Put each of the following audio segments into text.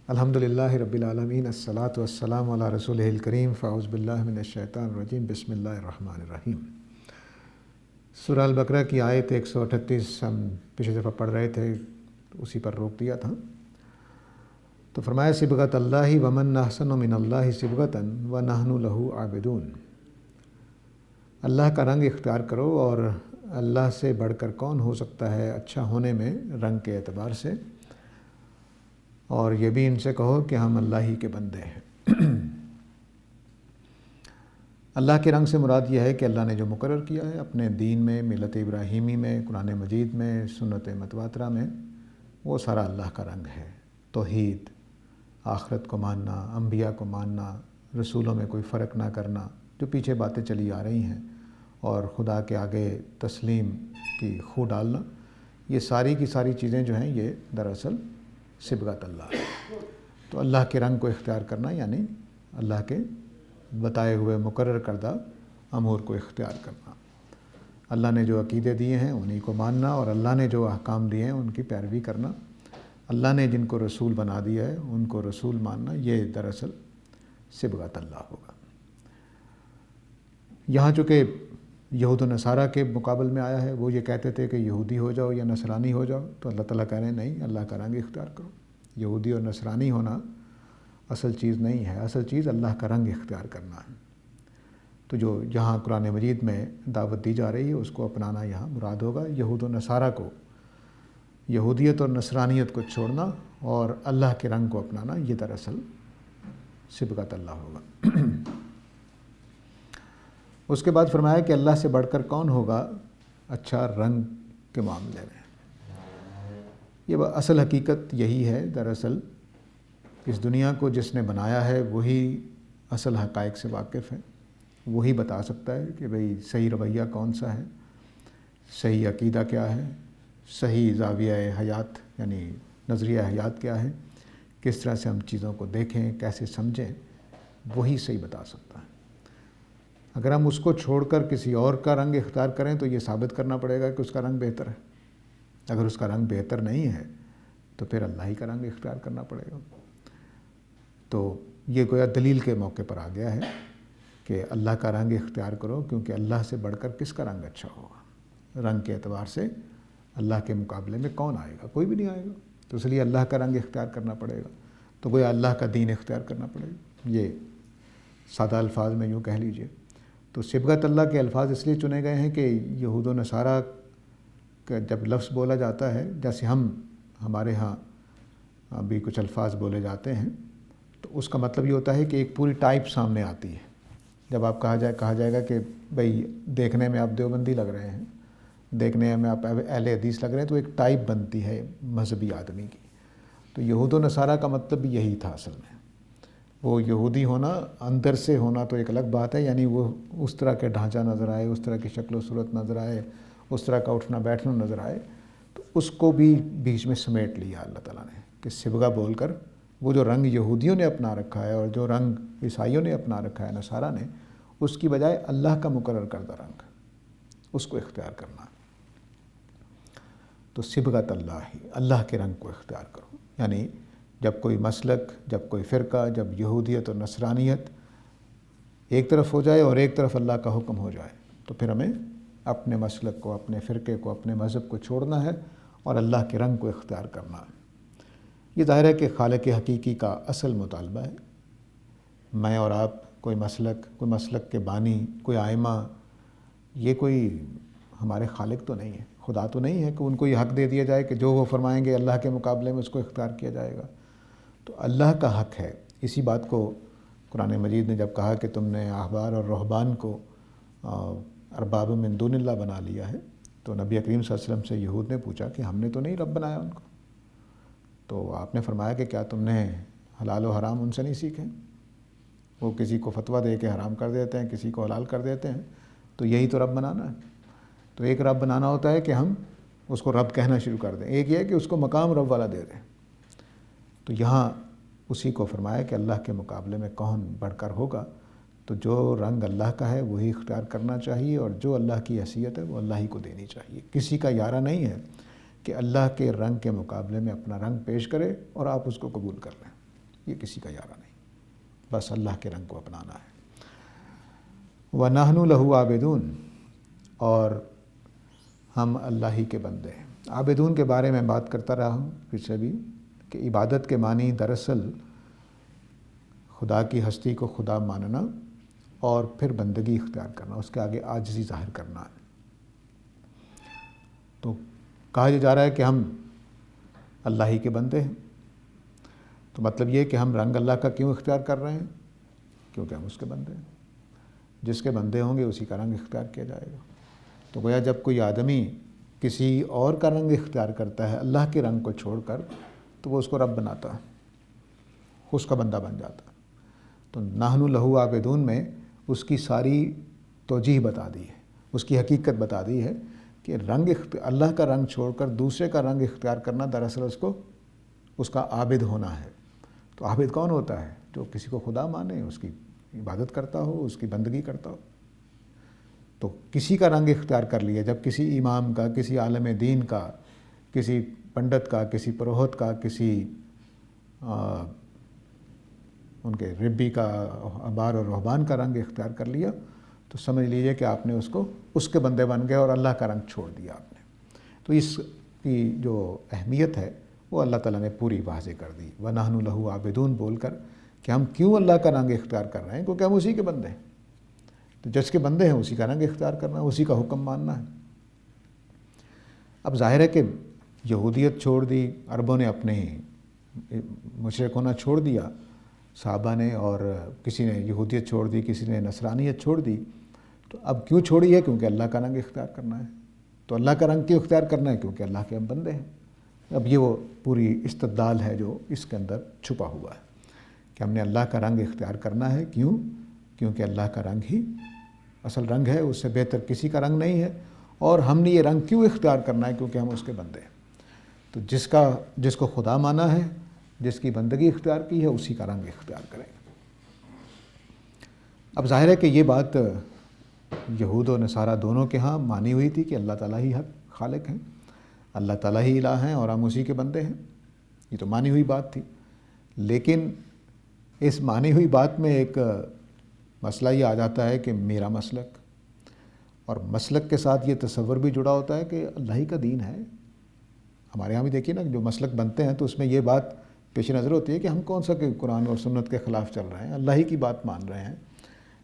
الحمدللہ رب العالمین، الصلاۃ والسلام علی رسولہ الکریم، فاعوذ باللہ من الشیطان الرجیم، بسم اللہ الرحمن الرحیم۔ سورہ البقرہ کی آیت 138 ہم پچھلی دفعہ پڑھ رہے تھے، اسی پر روک دیا تھا۔ تو فرمایا صبغۃ اللہ ومن احسن من اللہ صبغۃ ونحن لہ عابدون۔ اللہ کا رنگ اختیار کرو، اور اللہ سے بڑھ کر کون ہو سکتا ہے اچھا ہونے میں رنگ کے اعتبار سے، اور یہ بھی ان سے کہو کہ ہم اللہ ہی کے بندے ہیں۔ اللہ کے رنگ سے مراد یہ ہے کہ اللہ نے جو مقرر کیا ہے اپنے دین میں، ملت ابراہیمی میں، قرآن مجید میں، سنت متواترہ میں، وہ سارا اللہ کا رنگ ہے۔ توحید، آخرت کو ماننا، انبیاء کو ماننا، رسولوں میں کوئی فرق نہ کرنا، جو پیچھے باتیں چلی آ رہی ہیں، اور خدا کے آگے تسلیم کی خو ڈالنا، یہ ساری کی ساری چیزیں جو ہیں یہ دراصل صبغۃ اللہ ہے۔ تو اللہ کے رنگ کو اختیار کرنا یعنی اللہ کے بتائے ہوئے مقرر کردہ امور کو اختیار کرنا، اللہ نے جو عقیدے دیے ہیں انہی کو ماننا، اور اللہ نے جو احکام دیے ہیں ان کی پیروی کرنا، اللہ نے جن کو رسول بنا دیا ہے ان کو رسول ماننا، یہ دراصل صبغۃ اللہ ہوگا۔ یہاں چونکہ یہود و نصارہ کے مقابل میں آیا ہے، وہ یہ کہتے تھے کہ یہودی ہو جاؤ یا نصرانی ہو جاؤ، تو اللہ تعالیٰ کہہ رہے ہیں نہیں، اللہ کا رنگ اختیار کرو۔ یہودی اور نصرانی ہونا اصل چیز نہیں ہے، اصل چیز اللہ کا رنگ اختیار کرنا ہے۔ تو جو یہاں قرآن مجید میں دعوت دی جا رہی ہے اس کو اپنانا یہاں مراد ہوگا۔ یہود و نصارہ کو، یہودیت اور نصرانیت کو چھوڑنا اور اللہ کے رنگ کو اپنانا، یہ دراصل صبغۃ اللہ ہوگا۔ اس کے بعد فرمایا کہ اللہ سے بڑھ کر کون ہوگا اچھا رنگ کے معاملے میں۔ یہ اصل حقیقت یہی ہے، دراصل اس دنیا کو جس نے بنایا ہے وہی اصل حقائق سے واقف ہے، وہی بتا سکتا ہے کہ بھئی صحیح رویہ کون سا ہے، صحیح عقیدہ کیا ہے، صحیح زاویہ حیات یعنی نظریہ حیات کیا ہے، کس طرح سے ہم چیزوں کو دیکھیں، کیسے سمجھیں، وہی صحیح بتا سکتا ہے۔ اگر ہم اس کو چھوڑ کر کسی اور کا رنگ اختیار کریں تو یہ ثابت کرنا پڑے گا کہ اس کا رنگ بہتر ہے۔ اگر اس کا رنگ بہتر نہیں ہے تو پھر اللہ ہی کا رنگ اختیار کرنا پڑے گا۔ تو یہ گویا دلیل کے موقع پر آ گیا ہے کہ اللہ کا رنگ اختیار کرو، کیونکہ اللہ سے بڑھ کر کس کا رنگ اچھا ہوگا؟ رنگ کے اعتبار سے اللہ کے مقابلے میں کون آئے گا؟ کوئی بھی نہیں آئے گا، تو اس لیے اللہ کا رنگ اختیار کرنا پڑے گا۔ تو گویا اللہ کا دین اختیار کرنا پڑے گا۔ یہ سادہ الفاظ میں یوں کہہ لیجئے۔ تو صبغۃ اللہ کے الفاظ اس لیے چنے گئے ہیں کہ یہود و نصارہ کا جب لفظ بولا جاتا ہے، جیسے ہمارے ہاں ابھی کچھ الفاظ بولے جاتے ہیں، تو اس کا مطلب یہ ہوتا ہے کہ ایک پوری ٹائپ سامنے آتی ہے۔ جب آپ کہا جائے گا کہ بھئی دیکھنے میں آپ دیوبندی لگ رہے ہیں، دیکھنے میں آپ اہل حدیث لگ رہے ہیں، تو ایک ٹائپ بنتی ہے مذہبی آدمی کی۔ تو یہود و نصارہ کا مطلب بھی یہی تھا اصل میں۔ وہ یہودی ہونا، اندر سے ہونا تو ایک الگ بات ہے، یعنی وہ اس طرح کے ڈھانچہ نظر آئے، اس طرح کی شکل و صورت نظر آئے، اس طرح کا اٹھنا بیٹھنا نظر آئے، تو اس کو بھی بیچ میں سمیٹ لیا اللہ تعالیٰ نے کہ صبغہ بول کر وہ جو رنگ یہودیوں نے اپنا رکھا ہے اور جو رنگ عیسائیوں نے اپنا رکھا ہے، نصارہ نے، اس کی بجائے اللہ کا مقرر کردہ رنگ اس کو اختیار کرنا۔ تو صبغۃ اللہ، اللہ کے رنگ کو اختیار کرو، یعنی جب کوئی مسلک، جب کوئی فرقہ، جب یہودیت اور نصرانیت ایک طرف ہو جائے اور ایک طرف اللہ کا حکم ہو جائے، تو پھر ہمیں اپنے مسلک کو، اپنے فرقے کو، اپنے مذہب کو چھوڑنا ہے اور اللہ کے رنگ کو اختیار کرنا ہے۔ یہ ظاہر ہے کہ خالق حقیقی کا اصل مطالبہ ہے۔ میں اور آپ کوئی مسلک کے بانی، کوئی آئمہ، یہ کوئی ہمارے خالق تو نہیں ہے، خدا تو نہیں ہے کہ ان کو یہ حق دے دیا جائے کہ جو وہ فرمائیں گے اللہ کے مقابلے میں اس کو اختیار کیا جائے گا۔ تو اللہ کا حق ہے۔ اسی بات کو قرآن مجید نے جب کہا کہ تم نے احبار اور رہبان کو ارباب من دون اللہ بنا لیا ہے، تو نبی کریم صلی اللہ علیہ وسلم سے یہود نے پوچھا کہ ہم نے تو نہیں رب بنایا ان کو۔ تو آپ نے فرمایا کہ کیا تم نے حلال و حرام ان سے نہیں سیکھے؟ وہ کسی کو فتویٰ دے کے حرام کر دیتے ہیں، کسی کو حلال کر دیتے ہیں، تو یہی تو رب بنانا ہے۔ تو ایک رب بنانا ہوتا ہے کہ ہم اس کو رب کہنا شروع کر دیں، ایک یہ ہے کہ اس کو مقام رب والا دے دیں۔ تو یہاں اسی کو فرمایا کہ اللہ کے مقابلے میں کون بڑھ کر ہوگا، تو جو رنگ اللہ کا ہے وہی اختیار کرنا چاہیے، اور جو اللہ کی حیثیت ہے وہ اللہ ہی کو دینی چاہیے۔ کسی کا یارہ نہیں ہے کہ اللہ کے رنگ کے مقابلے میں اپنا رنگ پیش کرے اور آپ اس کو قبول کر لیں. یہ کسی کا یارہ نہیں، بس اللہ کے رنگ کو اپنانا ہے. وَنَحْنُ لَهُ عَابِدُونَ، اور ہم اللہ ہی کے بندے ہیں. عابدون کے بارے میں بات کرتا رہا ہوں پیچھے بھی کہ عبادت کے معنی دراصل خدا کی ہستی کو خدا ماننا اور پھر بندگی اختیار کرنا، اس کے آگے عاجزی ظاہر کرنا ہے. تو کہا یہ جا رہا ہے کہ ہم اللہ ہی کے بندے ہیں. تو مطلب یہ کہ ہم رنگ اللہ کا کیوں اختیار کر رہے ہیں؟ کیونکہ ہم اس کے بندے ہیں. جس کے بندے ہوں گے اسی کا رنگ اختیار کیا جائے گا. تو گویا جب کوئی آدمی کسی اور کا رنگ اختیار کرتا ہے اللہ کے رنگ کو چھوڑ کر، تو وہ اس کو رب بناتا ہے، اس کا بندہ بن جاتا ہے. تو نحن لہو عابدون میں اس کی ساری توجیہ بتا دی ہے، اس کی حقیقت بتا دی ہے کہ اللہ کا رنگ چھوڑ کر دوسرے کا رنگ اختیار کرنا دراصل اس کا عابد ہونا ہے. تو عابد کون ہوتا ہے؟ جو کسی کو خدا مانے، اس کی عبادت کرتا ہو، اس کی بندگی کرتا ہو. تو کسی کا رنگ اختیار کر لیا، جب کسی امام کا، کسی عالم دین کا، کسی پنڈت کا، کسی پروہت کا، کسی ان کے ربی کا، احبار اور رہبان کا رنگ اختیار کر لیا، تو سمجھ لیجئے کہ آپ نے اس کے بندے بن گئے اور اللہ کا رنگ چھوڑ دیا آپ نے. تو اس کی جو اہمیت ہے وہ اللہ تعالیٰ نے پوری واضح کر دی. وَنَحْنُ لَهُ عَابِدُونَ بول کر کہ ہم کیوں اللہ کا رنگ اختیار کر رہے ہیں؟ کیونکہ ہم اسی کے بندے ہیں. تو جس کے بندے ہیں اسی کا رنگ اختیار کرنا، اسی کا حکم ماننا ہے. اب ظاہر ہے کہ یہودیت چھوڑ دی، عربوں نے اپنے مشرک ہونا چھوڑ دیا، صحابہ نے، اور کسی نے یہودیت چھوڑ دی، کسی نے نصرانیت چھوڑ دی. تو اب کیوں چھوڑی ہے؟ کیونکہ اللہ کا رنگ اختیار کرنا ہے. تو اللہ کا رنگ کیوں اختیار کرنا ہے؟ کیونکہ اللہ کے ہم بندے ہیں. اب یہ وہ پوری استدلال ہے جو اس کے اندر چھپا ہوا ہے کہ ہم نے اللہ کا رنگ اختیار کرنا ہے. کیوں؟ کیونکہ اللہ کا رنگ ہی اصل رنگ ہے، اس سے بہتر کسی کا رنگ نہیں ہے. اور ہم نے یہ رنگ کیوں اختیار کرنا ہے؟ کیونکہ ہم اس کے بندے ہیں. تو جس کو خدا مانا ہے، جس کی بندگی اختیار کی ہے، اسی کا رنگ اختیار کریں. اب ظاہر ہے کہ یہ بات یہود و نصارہ دونوں کے ہاں مانی ہوئی تھی کہ اللہ تعالیٰ ہی حق خالق ہیں، اللہ تعالیٰ ہی الہ ہیں اور ہم اسی کے بندے ہیں. یہ تو مانی ہوئی بات تھی. لیکن اس مانی ہوئی بات میں ایک مسئلہ یہ آ جاتا ہے کہ میرا مسلک، اور مسلک کے ساتھ یہ تصور بھی جڑا ہوتا ہے کہ اللہ ہی کا دین ہے. ہمارے یہاں بھی دیکھیے نا، جو مسلک بنتے ہیں تو اس میں یہ بات پیش نظر ہوتی ہے کہ ہم کون سا کہ قرآن اور سنت کے خلاف چل رہے ہیں، اللہ ہی کی بات مان رہے ہیں.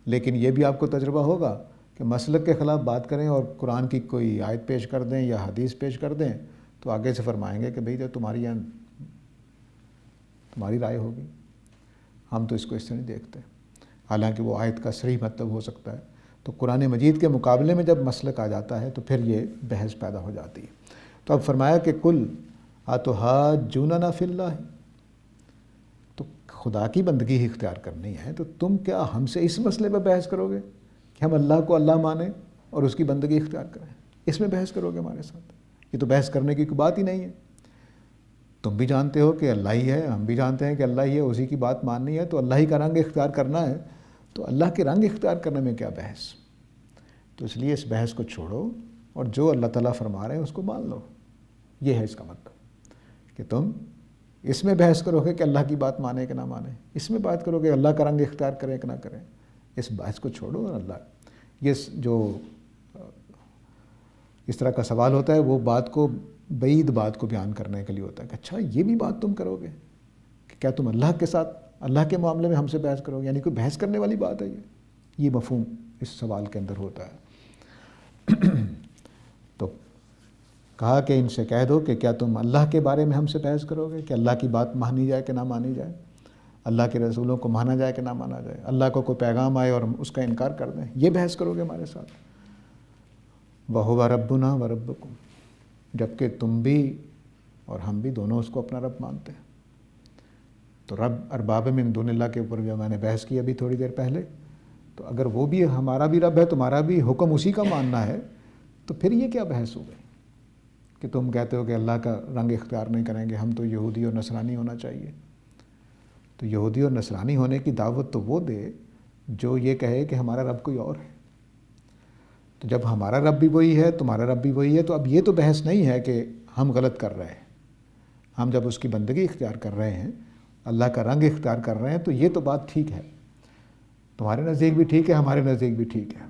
لیکن یہ بھی آپ کو تجربہ ہوگا کہ مسلک کے خلاف بات کریں اور قرآن کی کوئی آیت پیش کر دیں یا حدیث پیش کر دیں تو آگے سے فرمائیں گے کہ بھئی جو تمہاری رائے ہوگی، ہم تو اس کو اس سے نہیں دیکھتے. حالانکہ وہ آیت کا صحیح مطلب ہو سکتا ہے. تو قرآن مجید کے مقابلے میں جب مسلک آ جاتا ہے تو پھر یہ بحث پیدا ہو جاتی ہے. تو اب فرمایا کہ کل اتحاجوننا فی اللہ، تو خدا کی بندگی ہی اختیار کرنی ہے، تو تم کیا ہم سے اس مسئلے پہ بحث کرو گے کہ ہم اللہ کو اللہ مانیں اور اس کی بندگی اختیار کریں؟ اس میں بحث کرو گے ہمارے ساتھ؟ یہ تو بحث کرنے کی کوئی بات ہی نہیں ہے. تم بھی جانتے ہو کہ اللہ ہی ہے، ہم بھی جانتے ہیں کہ اللہ ہی ہے، اسی کی بات ماننی ہے. تو اللہ ہی کا رنگ اختیار کرنا ہے، تو اللہ کے رنگ اختیار کرنے میں کیا بحث؟ تو اس لیے اس بحث کو چھوڑو اور جو اللہ تعالیٰ فرما رہے ہیں اس کو مان لو. یہ ہے اس کا مطلب کہ تم اس میں بحث کرو گے کہ اللہ کی بات مانے کہ نہ مانے، اس میں بات کرو گے اللہ کا رنگ اختیار کریں کہ نہ کریں. اس بحث کو چھوڑو. اور یہ جو اس طرح کا سوال ہوتا ہے وہ بات کو، بعید بات کو بیان کرنے کے لیے ہوتا ہے کہ اچھا یہ بھی بات تم کرو گے کہ کیا تم اللہ کے ساتھ، اللہ کے معاملے میں ہم سے بحث کرو گے؟ یعنی کوئی بحث کرنے والی بات ہے یہ مفہوم اس سوال کے اندر ہوتا ہے. تو کہا کہ ان سے کہہ دو کہ کیا تم اللہ کے بارے میں ہم سے بحث کرو گے کہ اللہ کی بات مانی جائے کہ نہ مانی جائے، اللہ کے رسولوں کو مانا جائے کہ نہ مانا جائے، اللہ کو کوئی پیغام آئے اور ہم اس کا انکار کر دیں، یہ بحث کرو گے ہمارے ساتھ؟ وَهُوَ رَبُّنَا وَرَبُّكُمْ، جبکہ تم بھی اور ہم بھی دونوں اس کو اپنا رب مانتے ہیں. تو رب ارباب من دون اللہ کے اوپر جو میں نے بحث کی ابھی تھوڑی دیر پہلے، تو اگر وہ بھی ہمارا بھی رب ہے، تمہارا بھی حکم اسی کا ماننا ہے، تو پھر یہ کیا بحث ہو گئی کہ تم کہتے ہو کہ اللہ کا رنگ اختیار نہیں کریں گے، ہم تو یہودی اور نصرانی ہونا چاہیے. تو یہودی اور نصرانی ہونے کی دعوت تو وہ دے جو یہ کہے کہ ہمارا رب کوئی اور ہے. تو جب ہمارا رب بھی وہی ہے، تمہارا رب بھی وہی ہے، تو اب یہ تو بحث نہیں ہے کہ ہم غلط کر رہے ہیں، ہم جب اس کی بندگی اختیار کر رہے ہیں، اللہ کا رنگ اختیار کر رہے ہیں، تو یہ تو بات ٹھیک ہے، تمہارے نزدیک بھی ٹھیک ہے، ہمارے نزدیک بھی ٹھیک ہے۔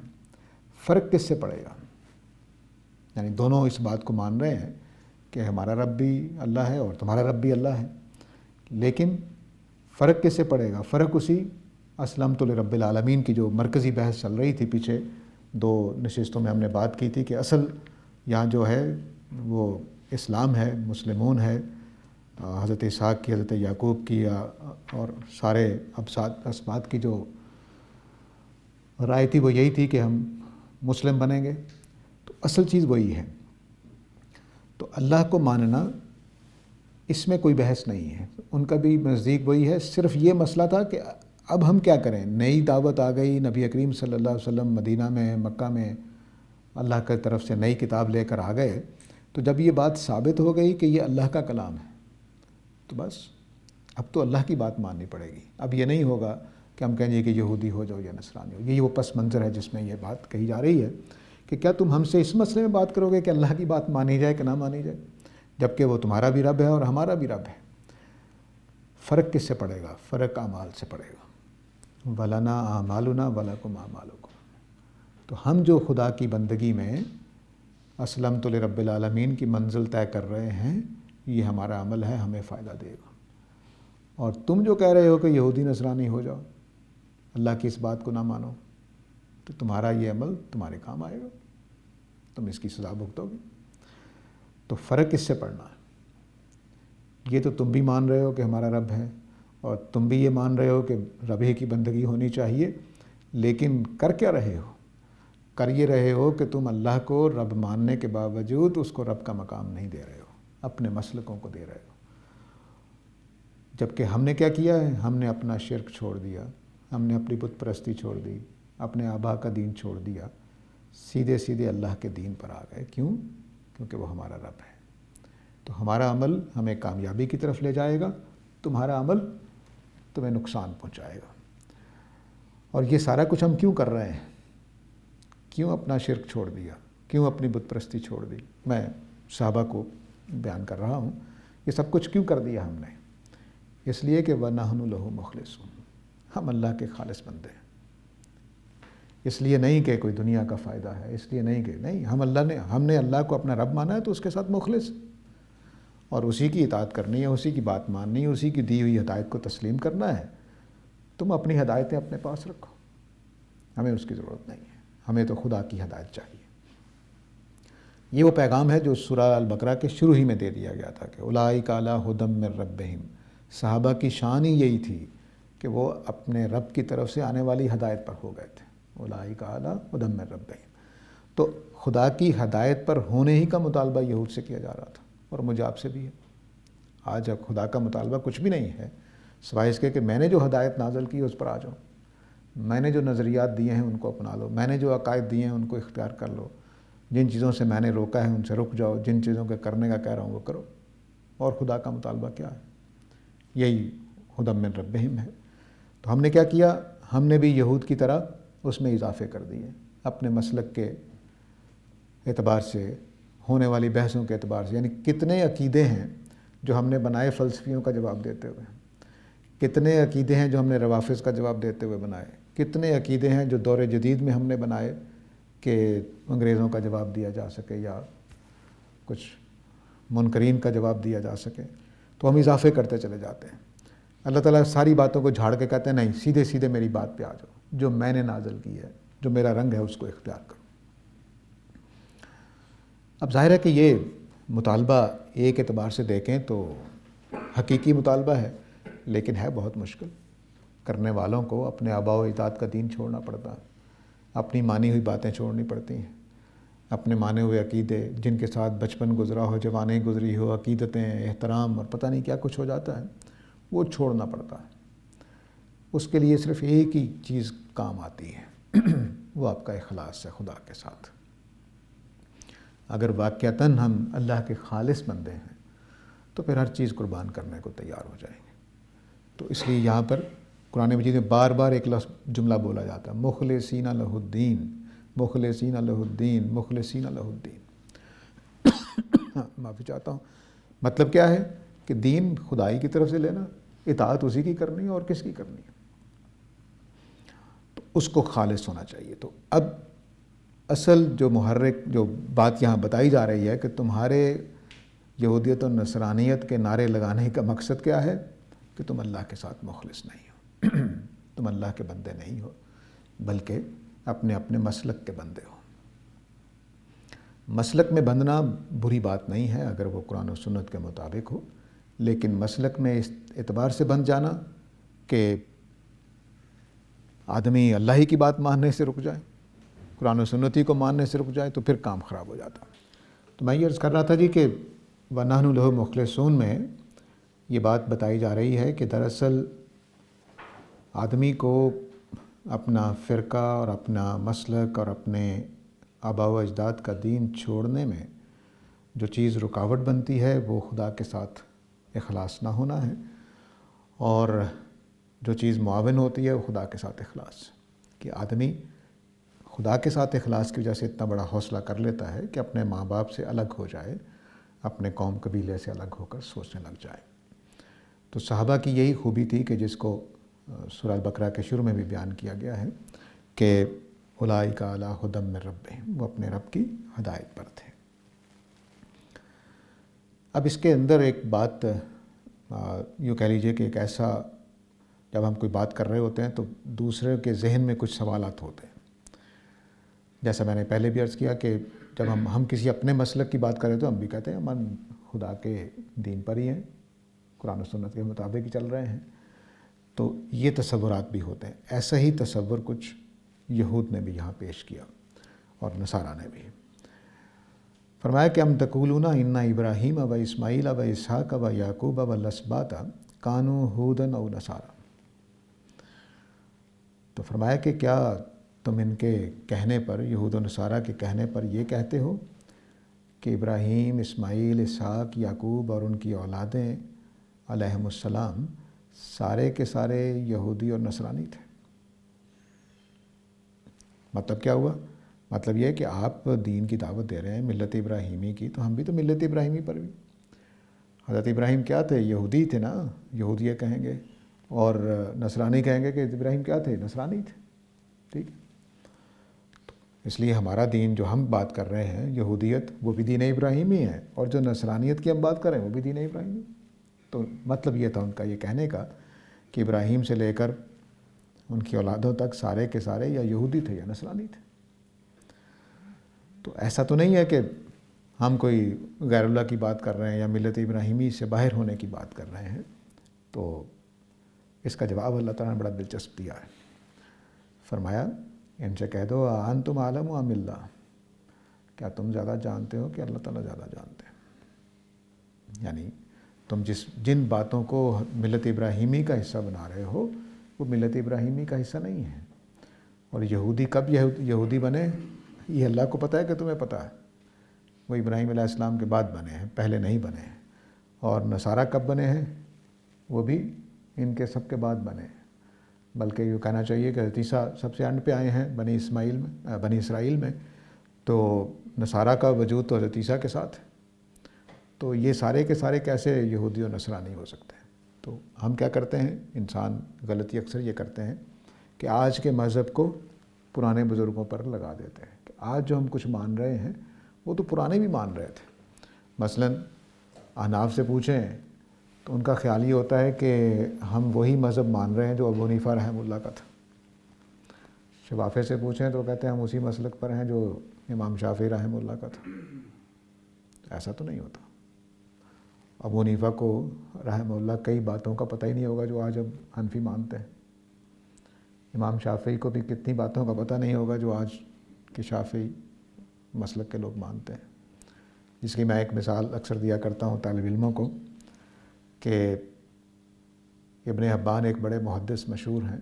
فرق کس سے پڑے گا؟ یعنی دونوں اس بات کو مان رہے ہیں کہ ہمارا رب بھی اللہ ہے اور تمہارا رب بھی اللہ ہے، لیکن فرق کس سے پڑے گا؟ فرق اسی اسلمت لرب العالمین کی جو مرکزی بحث چل رہی تھی پیچھے 2 نشستوں میں ہم نے بات کی تھی کہ اصل یہاں جو ہے وہ اسلام ہے، مسلمون ہے، حضرت اسحاق کی، حضرت یعقوب کی اور سارے اسباط کی جو رائے تھی وہ یہی تھی کہ ہم مسلم بنیں گے، تو اصل چیز وہی ہے۔ تو اللہ کو ماننا اس میں کوئی بحث نہیں ہے، ان کا بھی نزدیک وہی ہے، صرف یہ مسئلہ تھا کہ اب ہم کیا کریں؟ نئی دعوت آ گئی، نبی کریم صلی اللہ علیہ وسلم مدینہ میں، مکہ میں اللہ کی طرف سے نئی کتاب لے کر آ گئے، تو جب یہ بات ثابت ہو گئی کہ یہ اللہ کا کلام ہے تو بس اب تو اللہ کی بات ماننی پڑے گی۔ اب یہ نہیں ہوگا کہ ہم کہیں گے کہ یہودی ہو جاؤ یا نصرانی ہو۔ یہی وہ پس منظر ہے جس میں یہ بات کہی جا رہی ہے کہ کیا تم ہم سے اس مسئلے میں بات کرو گے کہ اللہ کی بات مانی جائے کہ نہ مانی جائے، جبکہ وہ تمہارا بھی رب ہے اور ہمارا بھی رب ہے۔ فرق کس سے پڑے گا؟ فرق اعمال سے پڑے گا۔ وَلَنَا أَعْمَالُنَا وَلَكُمْ أَعْمَالُكُمْ۔ تو ہم جو خدا کی بندگی میں اسلمت لرب العالمین کی منزل طے کر رہے ہیں، یہ ہمارا عمل ہے، ہمیں فائدہ دے گا۔ اور تم جو کہہ رہے ہو کہ یہودی نصرانی ہو جاؤ، اللہ کی اس بات کو نہ مانو، تو تمہارا یہ عمل تمہارے کام آئے گا، تم اس کی سزا بھگتو گے۔ تو فرق کس سے پڑنا ہے؟ یہ تو تم بھی مان رہے ہو کہ ہمارا رب ہے، اور تم بھی یہ مان رہے ہو کہ رب ہی کی بندگی ہونی چاہیے، لیکن کر کیا رہے ہو؟ کر یہ رہے ہو کہ تم اللہ کو رب ماننے کے باوجود اس کو رب کا مقام نہیں دے رہے ہو، اپنے مسلکوں کو دے رہے ہو۔ جبکہ ہم نے کیا کیا ہے؟ ہم نے اپنا شرک چھوڑ دیا، ہم نے اپنی بت پرستی چھوڑ دی، اپنے آبا کا دین چھوڑ دیا، سیدھے سیدھے اللہ کے دین پر آ گئے۔ کیوں؟ کیونکہ وہ ہمارا رب ہے۔ تو ہمارا عمل ہمیں کامیابی کی طرف لے جائے گا، تمہارا عمل تمہیں نقصان پہنچائے گا۔ اور یہ سارا کچھ ہم کیوں کر رہے ہیں؟ کیوں اپنا شرک چھوڑ دیا؟ کیوں اپنی بت پرستی چھوڑ دی؟ میں صحابہ کو بیان کر رہا ہوں، یہ سب کچھ کیوں کر دیا ہم نے؟ اس لیے کہ وَنَحْنُ لَهُ مُخْلِصُونَ، ہم اللہ کے خالص بندے ہیں۔ اس لیے نہیں کہ کوئی دنیا کا فائدہ ہے، اس لیے نہیں کہ نہیں، ہم نے اللہ کو اپنا رب مانا ہے تو اس کے ساتھ مخلص، اور اسی کی اطاعت کرنی ہے، اسی کی بات ماننی ہے، اسی کی دی ہوئی ہدایت کو تسلیم کرنا ہے۔ تم اپنی ہدایتیں اپنے پاس رکھو، ہمیں اس کی ضرورت نہیں ہے، ہمیں تو خدا کی ہدایت چاہیے۔ یہ وہ پیغام ہے جو سورہ البقرہ کے شروع ہی میں دے دیا گیا تھا کہ اولئک علی ھدی من ربہم۔ صحابہ کی شان ہی یہی تھی کہ وہ اپنے رب کی طرف سے آنے والی ہدایت پر ہو گئے تھے، اولئک علی ھدی من ربہم۔ تو خدا کی ہدایت پر ہونے ہی کا مطالبہ یہود سے کیا جا رہا تھا، اور مجھے آپ سے بھی ہے۔ آج اب خدا کا مطالبہ کچھ بھی نہیں ہے سوائے اس کے کہ میں نے جو ہدایت نازل کی اس پر آ جاؤ، میں نے جو نظریات دیے ہیں ان کو اپنا لو، میں نے جو عقائد دیے ہیں ان کو اختیار کر لو، جن چیزوں سے میں نے روکا ہے ان سے رک جاؤ، جن چیزوں کے کرنے کا کہہ رہا ہوں وہ کرو۔ اور خدا کا مطالبہ کیا ہے؟ یہی ھدی من ربہم ہے۔ تو ہم نے کیا کیا؟ ہم نے بھی یہود کی طرح اس میں اضافے کر دیے، اپنے مسلک کے اعتبار سے، ہونے والی بحثوں کے اعتبار سے۔ یعنی کتنے عقیدے ہیں جو ہم نے بنائے فلسفیوں کا جواب دیتے ہوئے، کتنے عقیدے ہیں جو ہم نے روافض کا جواب دیتے ہوئے بنائے، کتنے عقیدے ہیں جو دور جدید میں ہم نے بنائے کہ انگریزوں کا جواب دیا جا سکے یا کچھ منکرین کا جواب دیا جا سکے۔ تو ہم اضافے کرتے چلے جاتے ہیں۔ اللہ تعالیٰ ساری باتوں کو جھاڑ کے کہتے ہیں نہیں، سیدھے سیدھے میری بات پہ آ جاؤ، جو میں نے نازل کی ہے، جو میرا رنگ ہے اس کو اختیار کرو۔ اب ظاہر ہے کہ یہ مطالبہ ایک اعتبار سے دیکھیں تو حقیقی مطالبہ ہے، لیکن ہے بہت مشکل۔ کرنے والوں کو اپنے آباء و اجداد کا دین چھوڑنا پڑتا ہے، اپنی مانی ہوئی باتیں چھوڑنی پڑتی ہیں، اپنے مانے ہوئے عقیدے جن کے ساتھ بچپن گزرا ہو، جوانی گزری ہو، عقیدتیں، احترام اور پتہ نہیں کیا کچھ ہو جاتا ہے، وہ چھوڑنا پڑتا ہے۔ اس کے لیے صرف ایک ہی چیز کام آتی ہے، وہ آپ کا اخلاص ہے خدا کے ساتھ۔ اگر واقعتاً ہم اللہ کے خالص بندے ہیں تو پھر ہر چیز قربان کرنے کو تیار ہو جائیں گے۔ تو اس لیے یہاں پر قرآن مجید میں بار بار ایک جملہ بولا جاتا ہے، مخلصین لہ الدین، مخلصین لہ الدین، مخلصین لہ الدین۔ معافی چاہتا ہوں. مطلب کیا ہے کہ دین خدائی کی طرف سے لینا، اطاعت اسی کی کرنی ہے اور کس کی کرنی ہے، تو اس کو خالص ہونا چاہیے. تو اب اصل جو محرک جو بات یہاں بتائی جا رہی ہے کہ تمہارے یہودیت و نصرانیت کے نعرے لگانے کا مقصد کیا ہے کہ تم اللہ کے ساتھ مخلص نہیں ہو، تم اللہ کے بندے نہیں ہو، بلکہ اپنے اپنے مسلک کے بندے ہو. مسلک میں بندنا بری بات نہیں ہے اگر وہ قرآن و سنت کے مطابق ہو، لیکن مسلک میں اس اعتبار سے بند جانا کہ آدمی اللہ ہی کی بات ماننے سے رک جائے، قرآن و سنت ہی کو ماننے سے رک جائے، تو پھر کام خراب ہو جاتا. تو میں یہ عرض کر رہا تھا جی کہ وَنَحْنُ لَهُ مُخْلِصُونَ میں یہ بات بتائی جا رہی ہے کہ دراصل آدمی کو اپنا فرقہ اور اپنا مسلک اور اپنے آباء و اجداد کا دین چھوڑنے میں جو چیز رکاوٹ بنتی ہے وہ خدا کے ساتھ اخلاص نہ ہونا ہے، اور جو چیز معاون ہوتی ہے وہ خدا کے ساتھ اخلاص. کہ آدمی خدا کے ساتھ اخلاص کی وجہ سے اتنا بڑا حوصلہ کر لیتا ہے کہ اپنے ماں باپ سے الگ ہو جائے، اپنے قوم قبیلے سے الگ ہو کر سوچنے لگ جائے. تو صحابہ کی یہی خوبی تھی کہ جس کو سورہ البقرہ کے شروع میں بھی بیان کیا گیا ہے کہ اولئک علی ھدی من ربہم، وہ اپنے رب کی ہدایت پر تھے. اب اس کے اندر ایک بات یوں کہہ لیجئے کہ ایک ایسا، جب ہم کوئی بات کر رہے ہوتے ہیں تو دوسرے کے ذہن میں کچھ سوالات ہوتے ہیں. جیسا میں نے پہلے بھی عرض کیا کہ جب ہم کسی اپنے مسلک کی بات کریں تو ہم بھی کہتے ہیں ہم خدا کے دین پر ہی ہیں، قرآن و سنت کے مطابق ہی چل رہے ہیں. تو یہ تصورات بھی ہوتے ہیں. ایسا ہی تصور کچھ یہود نے بھی یہاں پیش کیا اور نصارہ نے بھی. فرمایا کہ ام تقولون ان ابراہیم و اسماعیل و اسحاق و یعقوب و الاسباط کانوا ھودا او نصارا. تو فرمایا کہ کیا تم ان کے کہنے پر، یہود و نصارہ کے کہنے پر یہ کہتے ہو کہ ابراہیم، اسماعیل، اسحاق، یعقوب اور ان کی اولادیں علیہم السلام سارے کے سارے یہودی اور نصرانی تھے؟ مطلب کیا ہوا؟ مطلب یہ ہے کہ آپ دین کی دعوت دے رہے ہیں ملت ابراہیمی کی، تو ہم بھی تو ملت ابراہیمی پر بھی. حضرت ابراہیم کیا تھے؟ یہودی تھے نا، یہودیہ کہیں گے، اور نصرانی کہیں گے کہ ابراہیم کیا تھے؟ نصرانی تھے. ٹھیک ہے، اس لیے ہمارا دین جو ہم بات کر رہے ہیں یہودیت، وہ بھی دین ابراہیمی ہے، اور جو نصرانیت کی ہم بات کر رہے ہیں وہ بھی دین ابراہیمی. تو مطلب یہ تھا ان کا یہ کہنے کا کہ ابراہیم سے لے کر ان کی اولادوں تک سارے کے سارے یا یہودی تھے یا نصرانی تھے. تو ایسا تو نہیں ہے کہ ہم کوئی غیر اللہ کی بات کر رہے ہیں یا ملت ابراہیمی سے باہر ہونے کی بات کر رہے ہیں. تو اس کا جواب اللہ تعالیٰ نے بڑا دلچسپ دیا ہے. فرمایا ان سے کہہ دو انتم اعلم ام اللہ، کیا تم زیادہ جانتے ہو کہ اللہ تعالیٰ زیادہ جانتے ہیں؟ یعنی تم جن باتوں کو ملت ابراہیمی کا حصہ بنا رہے ہو وہ ملت ابراہیمی کا حصہ نہیں ہے. اور یہودی کب یہودی بنے یہ اللہ کو پتہ ہے کہ تمہیں پتہ ہے. وہ ابراہیم علیہ السلام کے بعد بنے ہیں، پہلے نہیں بنے ہیں. اور نصارہ کب بنے ہیں؟ وہ بھی ان کے سب کے بعد بنے ہیں. بلکہ یہ کہنا چاہیے کہ حضرت عیسیٰ سب سے اینڈ پہ آئے ہیں بنی اسرائیل میں. تو نصارہ کا وجود تو حضرت عیسیٰ کے ساتھ ہے. تو یہ سارے کے سارے کیسے یہودی و نصرانی ہو سکتے ہیں؟ تو ہم کیا کرتے ہیں، انسان غلطی اکثر یہ کرتے ہیں کہ آج کے مذہب کو پرانے بزرگوں پر لگا دیتے ہیں کہ آج جو ہم کچھ مان رہے ہیں وہ تو پرانے بھی مان رہے تھے. مثلاً احناف سے پوچھیں تو ان کا خیال یہ ہوتا ہے کہ ہم وہی مذہب مان رہے ہیں جو ابو حنیفہ رحمہ اللہ کا تھا. شفافے سے پوچھیں تو کہتے ہیں ہم اسی مسلک پر ہیں جو امام شافعی رحمہ اللہ کا تھا. ایسا تو نہیں ہوتا. ابو حنیفہ کو رحمہ اللہ کئی باتوں کا پتہ ہی نہیں ہوگا جو آج اب حنفی مانتے ہیں. امام شافعی کو بھی کتنی باتوں کا پتہ نہیں ہوگا جو آج کے شافعی مسلک کے لوگ مانتے ہیں. جس کی میں ایک مثال اکثر دیا کرتا ہوں طالب علموں کو کہ ابن حبان ایک بڑے محدث مشہور ہیں.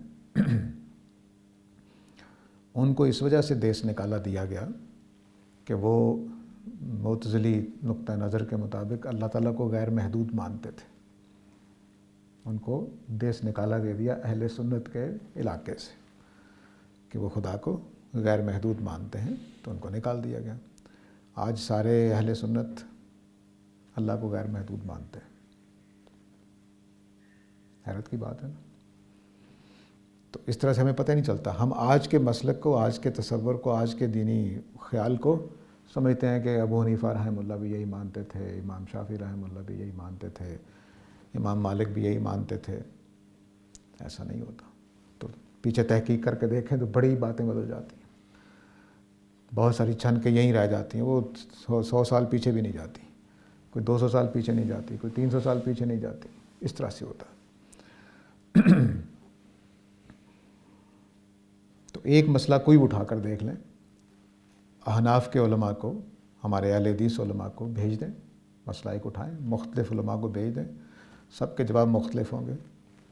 ان کو اس وجہ سے دیس نکالا دیا گیا کہ وہ معتزلی نقطہ نظر کے مطابق اللہ تعالیٰ کو غیر محدود مانتے تھے. ان کو دیس نکالا دے دیا اہل سنت کے علاقے سے کہ وہ خدا کو غیر محدود مانتے ہیں، تو ان کو نکال دیا گیا. آج سارے اہل سنت اللہ کو غیر محدود مانتے ہیں۔ حیرت کی بات ہے نا۔ تو اس طرح سے ہمیں پتہ نہیں چلتا، ہم آج کے مسلک کو، آج کے تصور کو، آج کے دینی خیال کو سمجھتے ہیں کہ ابو حنیفہ رحمہ اللہ بھی یہی مانتے تھے، امام شافعی رحمہ اللہ بھی یہی مانتے تھے، امام مالک بھی یہی مانتے تھے۔ ایسا نہیں ہوتا۔ تو پیچھے تحقیق کر کے دیکھیں تو بڑی باتیں بدل جاتی ہیں، بہت ساری چھن کے یہیں رہ جاتی ہیں، وہ 100 سال پیچھے بھی نہیں جاتی، کوئی 200 سال پیچھے نہیں جاتی، کوئی 300 سال پیچھے نہیں جاتی۔ اس طرح سے ہوتا ہے۔ تو ایک مسئلہ کوئی اٹھا کر دیکھ لیں، احناف کے علماء کو، ہمارے اہل حدیث علماء کو بھیج دیں، مسئلہ ایک اٹھائیں، مختلف علماء کو بھیج دیں، سب کے جواب مختلف ہوں گے،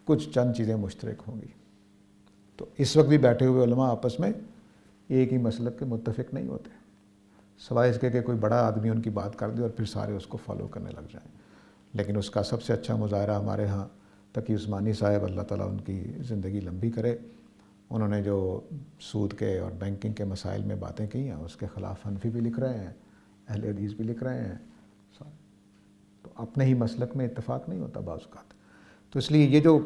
کچھ چند چیزیں مشترک ہوں گی۔ تو اس وقت بھی بیٹھے ہوئے علماء آپس میں ایک ہی مسلک کے متفق نہیں ہوتے، سوائے اس کے کہ کوئی بڑا آدمی ان کی بات کر دے اور پھر سارے اس کو فالو کرنے لگ جائیں۔ لیکن اس کا سب سے اچھا مظاہرہ ہمارے ہاں تقی عثمانی صاحب، اللہ تعالیٰ ان کی زندگی لمبی کرے، انہوں نے جو سود کے اور بینکنگ کے مسائل میں باتیں کی ہیں اس کے خلاف حنفی بھی لکھ رہے ہیں، اہل حدیث بھی لکھ رہے ہیں۔ تو اپنے ہی مسلک میں اتفاق نہیں ہوتا بعض اوقات۔ تو اس لیے یہ جو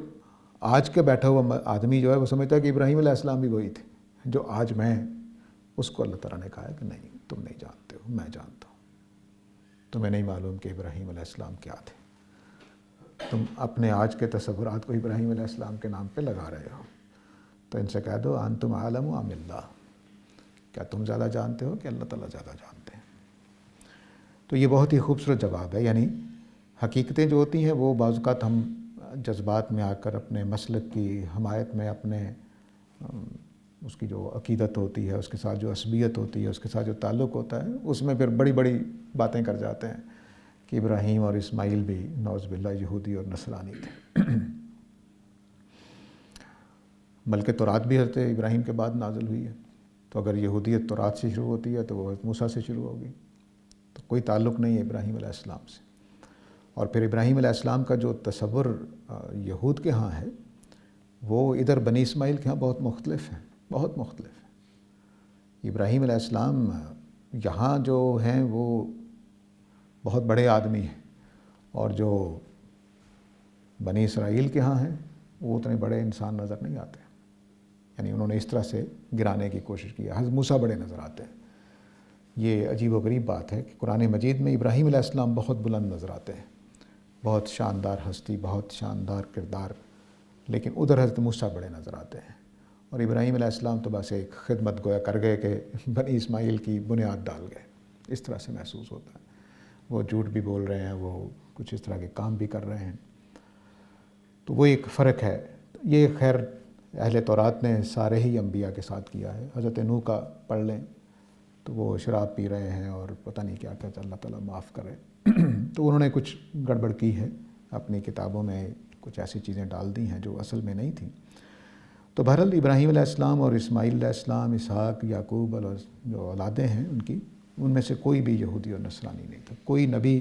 آج کے بیٹھا ہوا آدمی جو ہے وہ سمجھتا ہے کہ ابراہیم علیہ السلام بھی وہی تھے جو آج میں، اس کو اللہ تعالیٰ نے کہا ہے کہ نہیں، تم نہیں جانتے ہو، میں جانتا ہوں، تمہیں نہیں معلوم کہ ابراہیم علیہ السلام کیا تھے، تم اپنے آج کے تصورات کو ابراہیم علیہ السلام کے نام پہ لگا رہے ہو۔ تو ان سے کہہ دو انتم عالم ام اللہ، کیا تم زیادہ جانتے ہو کہ اللہ تعالیٰ زیادہ جانتے ہیں؟ تو یہ بہت ہی خوبصورت جواب ہے۔ یعنی حقیقتیں جو ہوتی ہیں وہ بعض اوقات ہم جذبات میں آ کر اپنے مسلک کی حمایت میں، اپنے اس کی جو عقیدت ہوتی ہے، اس کے ساتھ جو عصبیت ہوتی ہے، اس کے ساتھ جو تعلق ہوتا ہے، اس میں پھر بڑی بڑی باتیں کر جاتے ہیں کہ ابراہیم اور اسماعیل بھی نعوذ باللہ یہودی اور نصرانی تھے۔ بلکہ تورات بھی حضرت ابراہیم کے بعد نازل ہوئی ہے، تو اگر یہودیت تورات سے شروع ہوتی ہے تو وہ حضرت موسیٰ سے شروع ہوگی، تو کوئی تعلق نہیں ہے ابراہیم علیہ السلام سے۔ اور پھر ابراہیم علیہ السلام کا جو تصور یہود کے ہاں ہے وہ ادھر بنی اسماعیل کے ہاں بہت مختلف ہے، بہت مختلف ہے۔ ابراہیم علیہ السلام یہاں جو ہیں وہ بہت بڑے آدمی ہیں، اور جو بنی اسرائیل کے ہاں ہیں وہ اتنے بڑے انسان نظر نہیں آتے، یعنی انہوں نے اس طرح سے گرانے کی کوشش کی ہے۔ حضرت موسیٰ بڑے نظر آتے ہیں۔ یہ عجیب و غریب بات ہے کہ قرآن مجید میں ابراہیم علیہ السلام بہت بلند نظر آتے ہیں، بہت شاندار ہستی، بہت شاندار کردار، لیکن ادھر حضرت موسیٰ بڑے نظر آتے ہیں، اور ابراہیم علیہ السلام تو بس ایک خدمت گویا کر گئے کہ بنی اسماعیل کی بنیاد ڈال گئے، اس طرح سے محسوس ہوتا ہے۔ وہ جھوٹ بھی بول رہے ہیں، وہ کچھ اس طرح کے کام بھی کر رہے ہیں، تو وہ ایک فرق ہے۔ یہ خیر اہل تورات نے سارے ہی انبیاء کے ساتھ کیا ہے۔ حضرت نوح کا پڑھ لیں تو وہ شراب پی رہے ہیں اور پتہ نہیں کیا کیا، اللہ تعالیٰ معاف کرے۔ تو انہوں نے کچھ گڑبڑ کی ہے، اپنی کتابوں میں کچھ ایسی چیزیں ڈال دی ہیں جو اصل میں نہیں تھیں۔ تو بہرحال ابراہیم علیہ السلام اور اسماعیل علیہ السلام، اسحاق، یعقوب جو اولادیں ہیں ان کی، ان میں سے کوئی بھی یہودی اور نصرانی نہیں تھا۔ کوئی نبی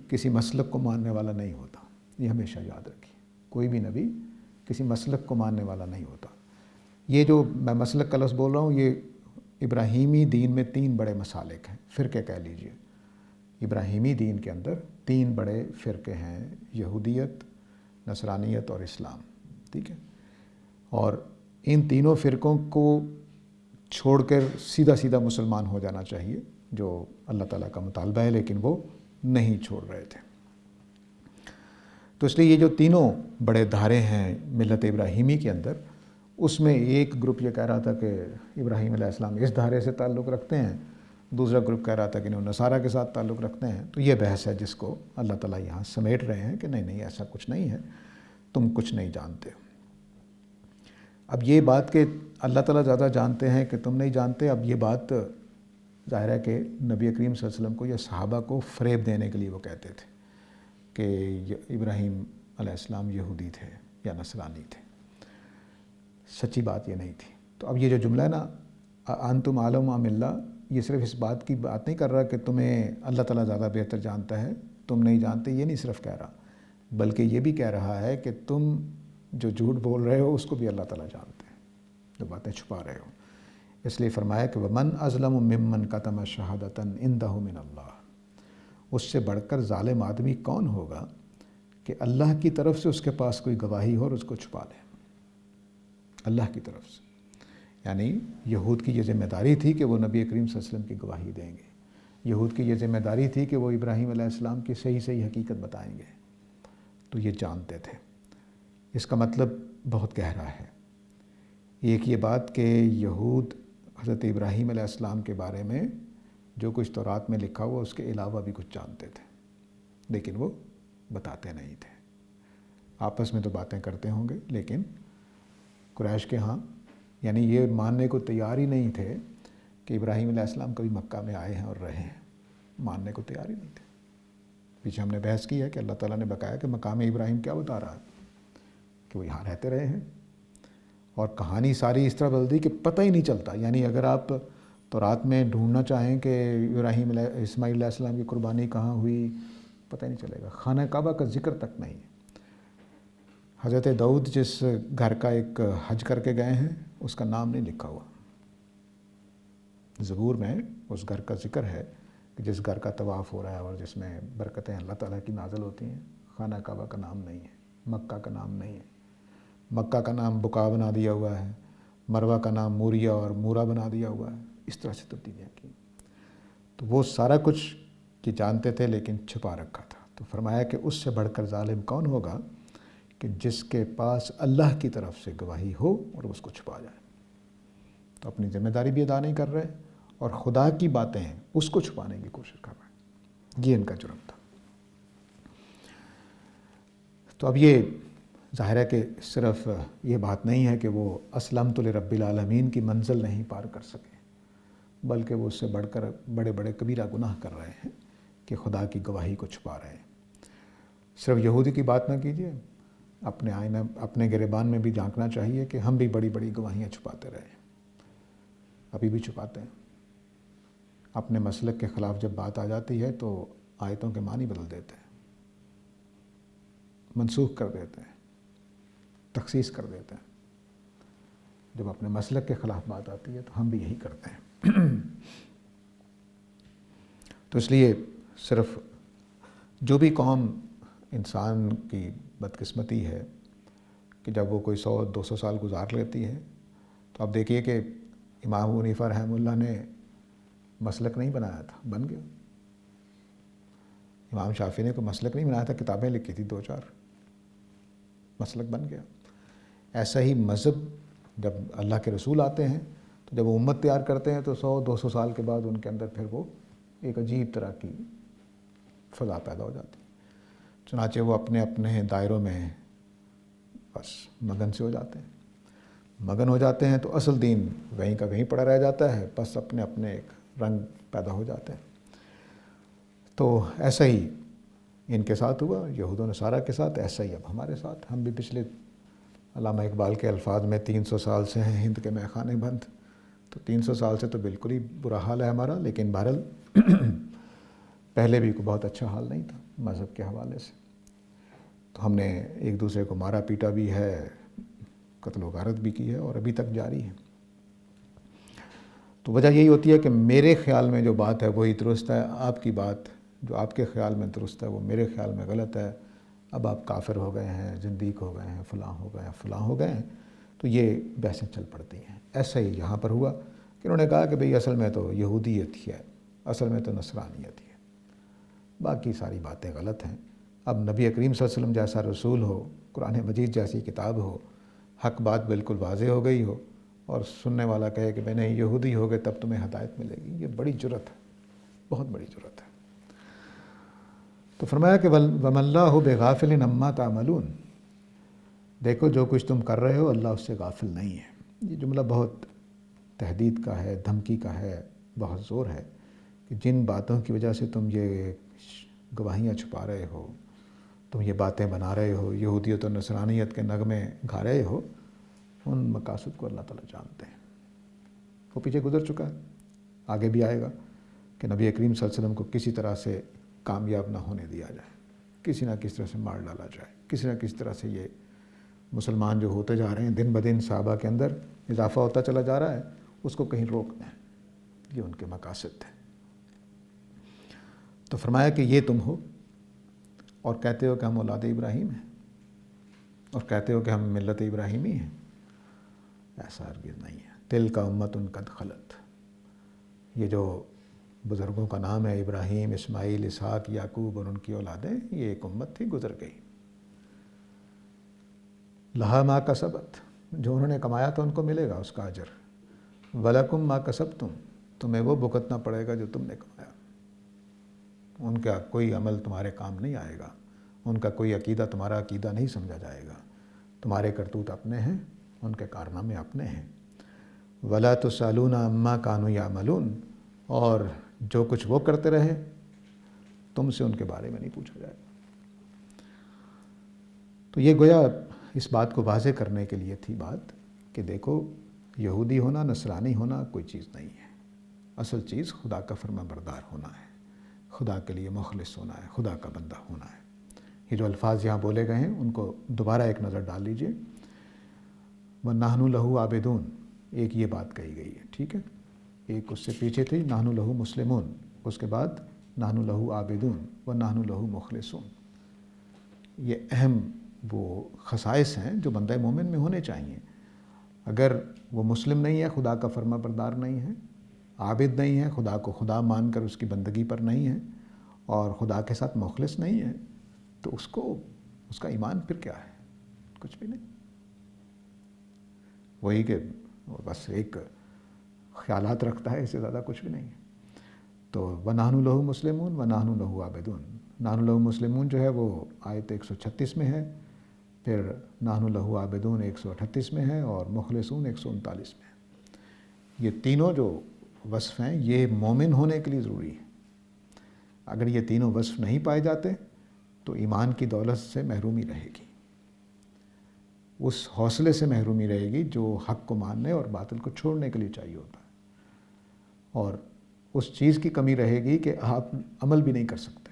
کسی مسلک کو ماننے والا نہیں ہوتا، یہ ہمیشہ یاد رکھیے، کوئی بھی نبی کسی مسلک کو ماننے والا نہیں ہوتا۔ یہ جو میں مسلک کا لفظ بول رہا ہوں، یہ ابراہیمی دین میں 3 بڑے مسالک ہیں، فرقے کہہ لیجئے۔ ابراہیمی دین کے اندر 3 بڑے فرقے ہیں، یہودیت، نصرانیت اور اسلام، ٹھیک ہے؟ اور ان تینوں فرقوں کو چھوڑ کر سیدھا سیدھا مسلمان ہو جانا چاہیے، جو اللہ تعالیٰ کا مطالبہ ہے، لیکن وہ نہیں چھوڑ رہے تھے۔ تو اس لیے یہ جو تینوں بڑے دھارے ہیں ملت ابراہیمی کے اندر، اس میں ایک گروپ یہ کہہ رہا تھا کہ ابراہیم علیہ السلام اس دھارے سے تعلق رکھتے ہیں، دوسرا گروپ کہہ رہا تھا کہ انہوں نصارہ کے ساتھ تعلق رکھتے ہیں۔ تو یہ بحث ہے جس کو اللہ تعالیٰ یہاں سمیٹ رہے ہیں کہ نہیں نہیں، ایسا کچھ نہیں ہے، تم کچھ نہیں جانتے۔ اب یہ بات کہ اللہ تعالیٰ زیادہ جانتے ہیں کہ تم نہیں جانتے، اب یہ بات ظاہر ہے کہ نبی کریم صلی اللہ علیہ وسلم کو یا صحابہ کو فریب دینے کے لیے وہ کہتے تھے کہ ابراہیم علیہ السلام یہودی تھے یا نصرانی تھے۔ سچی بات یہ نہیں تھی۔ تو اب یہ جو جملہ ہے نا، انتم عالم ام اللہ، یہ صرف اس بات کی بات نہیں کر رہا کہ تمہیں اللہ تعالیٰ زیادہ بہتر جانتا ہے، تم نہیں جانتے، یہ نہیں صرف کہہ رہا، بلکہ یہ بھی کہہ رہا ہے کہ تم جو جھوٹ بول رہے ہو اس کو بھی اللہ تعالیٰ جانتے ہیں، جو باتیں چھپا رہے ہو۔ اس لیے فرمایا کہ وَمَنْ أَظْلَمُ مِمَّنْ كَتَمَ شَهَادَةً عِنْدَهُ مِنَ اللَّهِ، اس سے بڑھ کر ظالم آدمی کون ہوگا کہ اللہ کی طرف سے اس کے پاس کوئی گواہی ہو اور اس کو چھپا لے. اللہ کی طرف سے، یعنی یہود کی یہ ذمہ داری تھی کہ وہ نبی کریم صلی اللہ علیہ وسلم کی گواہی دیں گے. یہود کی یہ ذمہ داری تھی کہ وہ ابراہیم علیہ السلام کی صحیح حقیقت بتائیں گے. تو یہ جانتے تھے. اس کا مطلب بہت گہرا ہے. ایک یہ بات کہ یہود حضرت ابراہیم علیہ السلام کے بارے میں جو کچھ تورات میں لکھا ہوا اس کے علاوہ بھی کچھ جانتے تھے، لیکن وہ بتاتے نہیں تھے. آپس میں تو باتیں کرتے ہوں گے، لیکن قریش کے ہاں یعنی یہ ماننے کو تیار ہی نہیں تھے کہ ابراہیم علیہ السلام کبھی مکہ میں آئے ہیں اور رہے ہیں. ماننے کو تیار ہی نہیں تھے. پیچھے ہم نے بحث کی ہے کہ اللہ تعالیٰ نے بتایا کہ مقام ابراہیم کیا بتا رہا ہے کہ وہ یہاں رہتے رہے ہیں، اور کہانی ساری اس طرح بدل دی کہ پتہ ہی نہیں چلتا. یعنی اگر آپ تورات میں ڈھونڈنا چاہیں کہ اسماعیل علیہ السلام کی قربانی کہاں ہوئی، پتہ ہی نہیں چلے گا. خانہ کعبہ کا ذکر تک نہیں. حضرت داؤد جس گھر کا ایک حج کر کے گئے ہیں اس کا نام نہیں لکھا ہوا. زبور میں اس گھر کا ذکر ہے کہ جس گھر کا طواف ہو رہا ہے اور جس میں برکتیں اللہ تعالیٰ کی نازل ہوتی ہیں. خانہ کعبہ کا نام نہیں ہے، مکہ کا نام نہیں ہے. مکہ کا نام بقا بنا دیا ہوا ہے، مروہ کا نام موریا اور مورا بنا دیا ہوا ہے. اس طرح سے تبدیلیاں کی. تو وہ سارا کچھ کہ جانتے تھے لیکن چھپا رکھا تھا. تو فرمایا کہ اس سے بڑھ کر ظالم کون ہوگا کہ جس کے پاس اللہ کی طرف سے گواہی ہو اور اس کو چھپا جائے. تو اپنی ذمہ داری بھی ادا نہیں کر رہے اور خدا کی باتیں ہیں اس کو چھپانے کی کوشش کر رہے ہیں. یہ ان کا جرم تھا. تو اب یہ ظاہر ہے کہ صرف یہ بات نہیں ہے کہ وہ اسلمت لرب العالمین کی منزل نہیں پار کر سکے، بلکہ وہ اس سے بڑھ کر بڑے بڑے کبیرہ گناہ کر رہے ہیں کہ خدا کی گواہی کو چھپا رہے ہیں. صرف یہودی کی بات نہ کیجیے، اپنے آئینہ اپنے گریبان میں بھی جھانکنا چاہیے کہ ہم بھی بڑی بڑی گواہیاں چھپاتے رہے ہیں. ابھی بھی چھپاتے ہیں. اپنے مسلک کے خلاف جب بات آ جاتی ہے تو آیتوں کے معنی بدل دیتے ہیں، منسوخ کر دیتے ہیں، تخصیص کر دیتے ہیں. جب اپنے مسلک کے خلاف بات آتی ہے تو ہم بھی یہی کرتے ہیں. تو اس لیے صرف جو بھی قوم انسان کی بدقسمتی ہے کہ جب وہ کوئی 100-200 سال گزار لیتی ہے، تو آپ دیکھیے کہ امام ابو حنیفہ رحمہ اللہ نے مسلک نہیں بنایا تھا، بن گیا. امام شافعی نے کوئی مسلک نہیں بنایا تھا، کتابیں لکھی تھی 2-4، مسلک بن گیا. ایسا ہی مذہب جب اللہ کے رسول آتے ہیں تو جب وہ امت تیار کرتے ہیں تو 100-200 سال کے بعد ان کے اندر پھر وہ ایک عجیب طرح کی فضا پیدا ہو جاتی. چنانچہ وہ اپنے اپنے دائروں میں بس مگن سے ہو جاتے ہیں. مگن ہو جاتے ہیں تو اصل دین وہیں کا وہیں پڑا رہ جاتا ہے، بس اپنے اپنے ایک رنگ پیدا ہو جاتے ہیں. تو ایسا ہی ان کے ساتھ ہوا، یہود و نصارہ کے ساتھ. ایسا ہی اب ہمارے ساتھ. ہم بھی پچھلے علامہ اقبال کے الفاظ میں 300 سال سے ہیں ہند کے میخانے بند. تو 300 سال سے تو بالکل ہی برا حال ہے ہمارا. لیکن بہرحال پہلے بھی کوئی بہت اچھا حال نہیں تھا مذہب کے حوالے سے. تو ہم نے ایک دوسرے کو مارا پیٹا بھی ہے، قتل و غارت بھی کی ہے اور ابھی تک جاری ہے. تو وجہ یہی ہوتی ہے کہ میرے خیال میں جو بات ہے وہی درست ہے، آپ کی بات جو آپ کے خیال میں درست ہے وہ میرے خیال میں غلط ہے. اب آپ کافر ہو گئے ہیں، زندیق ہو گئے ہیں، فلاں ہو گئے ہیں، فلاں ہو گئے ہیں. تو یہ بحثیں چل پڑتی ہیں. ایسا ہی یہاں پر ہوا کہ انہوں نے کہا کہ بھئی اصل میں تو یہودیت ہی ہے، اصل میں تو نصرانیت ہی ہے، باقی ساری باتیں غلط ہیں. اب نبی کریم صلی اللہ علیہ وسلم جیسا رسول ہو، قرآن مجید جیسی کتاب ہو، حق بات بالکل واضح ہو گئی ہو اور سننے والا کہے کہ میں نہیں یہودی ہو گئے تب تمہیں ہدایت ملے گی، یہ بڑی جرأت ہے، بہت بڑی جرأت ہے. تو فرمایا کہ وَمَا اللَّهُ بِغَافِلٍ عَمَّا تَعْمَلُونَ، دیکھو جو کچھ تم کر رہے ہو اللہ اس سے غافل نہیں ہے. یہ جملہ بہت تہدید کا ہے، دھمکی کا ہے، بہت زور ہے کہ جن باتوں کی وجہ سے تم یہ گواہیاں چھپا رہے ہو، تم یہ باتیں بنا رہے ہو، یہودیت اور نصرانیت کے نغمے گا رہے ہو، ان مقاصد کو اللہ تعالیٰ جانتے ہیں. وہ پیچھے گزر چکا ہے، آگے بھی آئے گا کہ نبی کریم صلی اللہ علیہ وسلم کو کسی طرح سے کامیاب نہ ہونے دیا جائے، کسی نہ کسی طرح سے مار ڈالا جائے، کسی نہ کسی طرح سے یہ مسلمان جو ہوتے جا رہے ہیں دن بدن صحابہ کے اندر اضافہ ہوتا چلا جا رہا ہے، اس کو کہیں روک دیں. یہ ان کے مقاصد تھے. تو فرمایا کہ یہ تم ہو اور کہتے ہو کہ ہم اولاد ابراہیم ہیں اور کہتے ہو کہ ہم ملت ابراہیمی ہیں. ایسا ہرگز نہیں ہے. تلک امۃ قد خلت، یہ جو بزرگوں کا نام ہے ابراہیم، اسماعیل، اسحاق، یعقوب اور ان کی اولادیں، یہ ایک امت تھی، گزر گئی. لہا ما کسبت، جو انہوں نے کمایا تھا ان کو ملے گا اس کا اجر. ولکم ما کسبتم، تمہیں وہ بھگتنا پڑے گا جو تم نے کمایا. ان کا کوئی عمل تمہارے کام نہیں آئے گا، ان کا کوئی عقیدہ تمہارا عقیدہ نہیں سمجھا جائے گا. تمہارے کرتوت اپنے ہیں، ان کے کارنامے اپنے ہیں. ولا تسألون عما كانوا يعملون، اور جو کچھ وہ کرتے رہے تم سے ان کے بارے میں نہیں پوچھا جائے گا. تو یہ گویا اس بات کو واضح کرنے کے لیے تھی بات کہ دیکھو، یہودی ہونا، نصرانی ہونا کوئی چیز نہیں ہے. اصل چیز خدا کا فرما بردار ہونا ہے، خدا کے لیے مخلص ہونا ہے، خدا کا بندہ ہونا ہے. یہ جو الفاظ یہاں بولے گئے ہیں ان کو دوبارہ ایک نظر ڈال لیجئے. وَنَحْنُ لَهُ عَابِدُونَ، ایک یہ بات کہی گئی ہے، ٹھیک ہے. ایک اس سے پیچھے تھی نَحْنُ لَهُ مُسْلِمُونَ، اس کے بعد نَحْنُ لَهُ عَابِدُونَ وَنَحْنُ لَهُ مُخْلِصُونَ. یہ اہم وہ خصائص ہیں جو بندہ مومن میں ہونے چاہیے. اگر وہ مسلم نہیں ہے، خدا کا فرما بردار نہیں ہے، عابد نہیں ہے، خدا کو خدا مان کر اس کی بندگی پر نہیں ہے، اور خدا کے ساتھ مخلص نہیں ہے، تو اس کا ایمان پھر کیا ہے؟ کچھ بھی نہیں. وہی کہ بس ایک خیالات رکھتا ہے، اس سے زیادہ کچھ بھی نہیں ہے. تو وَنَحْنُ لَهُ مُسْلِمُونَ وَنَحْنُ لَهُ عَابِدُونَ. نَحْنُ لَهُ مُسْلِمُونَ جو ہے وہ آیت 136 میں ہے، پھر نَحْنُ لَهُ عَابِدُونَ 138 میں ہے، اور مخلصون 139 میں ہے. یہ تینوں جو وصف ہیں یہ مومن ہونے کے لیے ضروری ہے. اگر یہ تینوں وصف نہیں پائے جاتے تو ایمان کی دولت سے محرومی رہے گی، اس حوصلے سے محرومی رہے گی جو حق کو ماننے اور باطل کو چھوڑنے کے لیے چاہیے ہوتا ہے. اور اس چیز کی کمی رہے گی کہ آپ عمل بھی نہیں کر سکتے،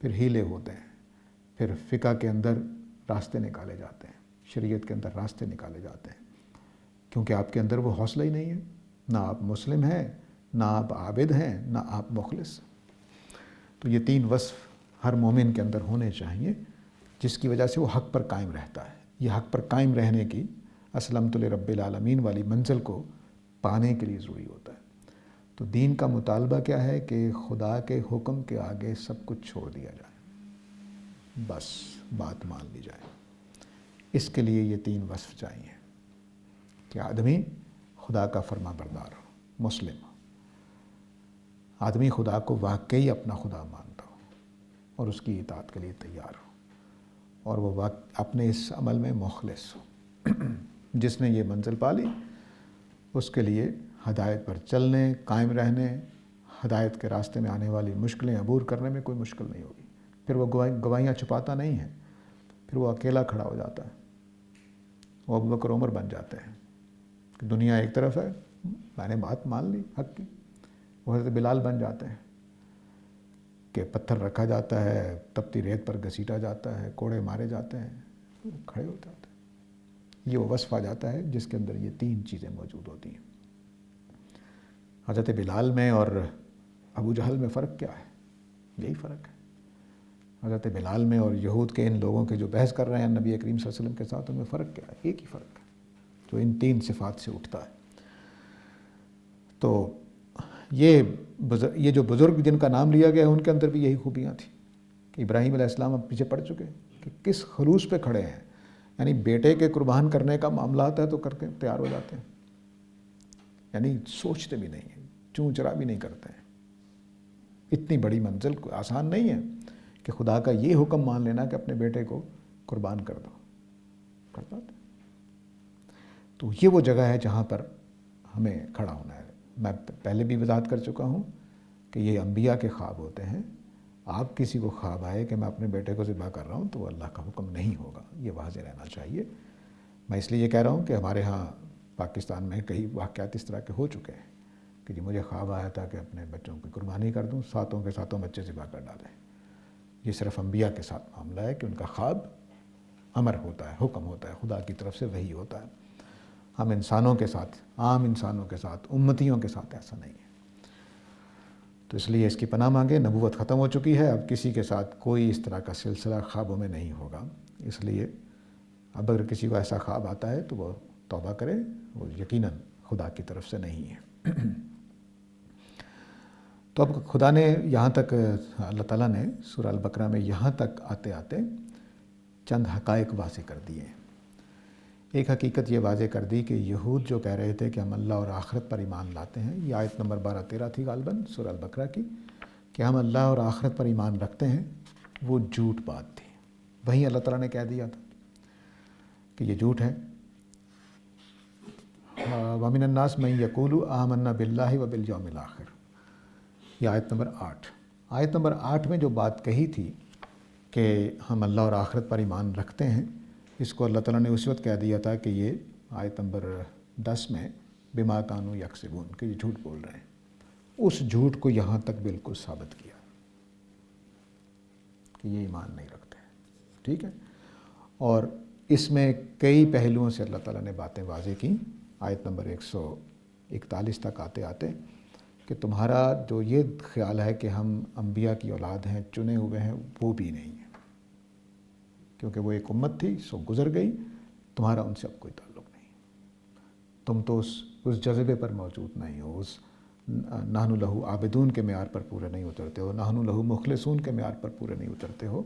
پھر ہیلے ہوتے ہیں، پھر فقہ کے اندر راستے نکالے جاتے ہیں، شریعت کے اندر راستے نکالے جاتے ہیں، کیونکہ آپ کے اندر وہ حوصلہ ہی نہیں ہے. نہ آپ مسلم ہیں، نہ آپ عابد ہیں، نہ آپ مخلص. تو یہ تین وصف ہر مومن کے اندر ہونے چاہیے، جس کی وجہ سے وہ حق پر قائم رہتا ہے. یہ حق پر قائم رہنے کی اسلمت لرب العالمین والی منزل کو پانے کے لیے ضروری ہوتا ہے. تو دین کا مطالبہ کیا ہے کہ خدا کے حکم کے آگے سب کچھ چھوڑ دیا جائے، بس بات مان لی جائے. اس کے لیے یہ تین وصف چاہیے کہ آدمی خدا کا فرما بردار ہو، مسلم ہو، آدمی خدا کو واقعی اپنا خدا مانتا ہو اور اس کی اطاعت کے لیے تیار ہو، اور وہ اپنے اس عمل میں مخلص ہو. جس نے یہ منزل پالی اس کے لیے ہدایت پر چلنے، قائم رہنے، ہدایت کے راستے میں آنے والی مشکلیں عبور کرنے میں کوئی مشکل نہیں ہوگی. پھر وہ گواہیاں چھپاتا نہیں ہے، پھر وہ اکیلا کھڑا ہو جاتا ہے. وہ ابوبکر عمر بن جاتے ہیں کہ دنیا ایک طرف ہے، میں نے بات مان لی حق کی. وہ حضرت بلال بن جاتے ہیں کہ پتھر رکھا جاتا ہے، تپتی ریت پر گھسیٹا جاتا ہے، کوڑے مارے جاتے ہیں، وہ کھڑے ہو جاتے ہیں. یہ وہ وصف آ جاتا ہے جس کے اندر یہ تین چیزیں موجود ہوتی ہیں. حضرت بلال میں اور ابو جہل میں فرق کیا ہے؟ یہی فرق ہے. حضرت بلال میں اور یہود کے ان لوگوں کے جو بحث کر رہے ہیں نبی کریم صلی اللہ علیہ وسلم کے ساتھ، ان میں فرق کیا ہے؟ ایک ہی فرق ہے جو ان تین صفات سے اٹھتا ہے. تو یہ جو بزرگ جن کا نام لیا گیا ہے ان کے اندر بھی یہی خوبیاں تھیں کہ ابراہیم علیہ السلام اب پیچھے پڑ چکے کہ کس خلوص پہ کھڑے ہیں. یعنی بیٹے کے قربان کرنے کا معاملہ آتا ہے تو کر کے تیار ہو جاتے ہیں، یعنی سوچتے بھی نہیں ہیں، چوں چرا بھی نہیں کرتے ہیں. اتنی بڑی منزل آسان نہیں ہے کہ خدا کا یہ حکم مان لینا کہ اپنے بیٹے کو قربان کر دو. کر پاتے؟ تو یہ وہ جگہ ہے جہاں پر ہمیں کھڑا ہونا ہے. میں پہلے بھی وضاحت کر چکا ہوں کہ یہ انبیاء کے خواب ہوتے ہیں. آپ کسی کو خواب آئے کہ میں اپنے بیٹے کو ذبح کر رہا ہوں تو وہ اللہ کا حکم نہیں ہوگا، یہ واضح رہنا چاہیے. میں اس لیے یہ کہہ رہا ہوں کہ ہمارے ہاں پاکستان میں کئی واقعات اس طرح کے ہو چکے ہیں کہ جی مجھے خواب آیا تھا کہ اپنے بچوں کی قربانی کر دوں، ساتوں کے ساتوں بچے ذبح کر ڈالیں. یہ صرف انبیاء کے ساتھ معاملہ ہے کہ ان کا خواب امر ہوتا ہے، حکم ہوتا ہے، خدا کی طرف سے وحی ہوتا ہے. ہم انسانوں کے ساتھ، عام انسانوں کے ساتھ، امتیوں کے ساتھ ایسا نہیں ہے. تو اس لیے اس کی پناہ مانگے. نبوت ختم ہو چکی ہے، اب کسی کے ساتھ کوئی اس طرح کا سلسلہ خوابوں میں نہیں ہوگا. اس لیے اب اگر کسی کو ایسا خواب آتا ہے تو وہ توبہ کرے، وہ یقیناً خدا کی طرف سے نہیں ہے. تو اب خدا نے یہاں تک، اللہ تعالیٰ نے سورہ البقرہ میں یہاں تک آتے آتے چند حقائق واضح کر دیے ہیں. ایک حقیقت یہ واضح کر دی کہ یہود جو کہہ رہے تھے کہ ہم اللہ اور آخرت پر ایمان لاتے ہیں، یہ آیت نمبر 12-13 تھی غالباً سورہ البقرہ کی، کہ ہم اللہ اور آخرت پر ایمان رکھتے ہیں، وہ جھوٹ بات تھی. وہیں اللہ تعالیٰ نے کہہ دیا تھا کہ یہ جھوٹ ہے. وَمِنَ النَّاسِ مَن يَقُولُ آمَنَّا بِاللَّهِ وَبِالْيَوْمِ الْآخِرِ، یہ آیت نمبر 8. آیت نمبر 8 میں جو بات کہی تھی کہ ہم اللہ اور آخرت پر ایمان رکھتے ہیں، اس کو اللہ تعالیٰ نے اس وقت کہہ دیا تھا کہ یہ آیت نمبر 10 میں بما کانوا یکسبون، کہ یہ جھوٹ بول رہے ہیں. اس جھوٹ کو یہاں تک بالکل ثابت کیا کہ یہ ایمان نہیں رکھتے. ٹھیک ہے. اور اس میں کئی پہلوؤں سے اللہ تعالیٰ نے باتیں واضح کی. آیت نمبر 141 تک آتے آتے کہ تمہارا جو یہ خیال ہے کہ ہم انبیاء کی اولاد ہیں، چنے ہوئے ہیں، وہ بھی نہیں ہے، کیونکہ وہ ایک امت تھی سو گزر گئی، تمہارا ان سے اب کوئی تعلق نہیں. تم تو اس جذبے پر موجود نہیں ہو، اس نحن لہو عابدون کے معیار پر پورے نہیں اترتے ہو، نحن لہو مخلصون کے معیار پر پورے نہیں اترتے ہو،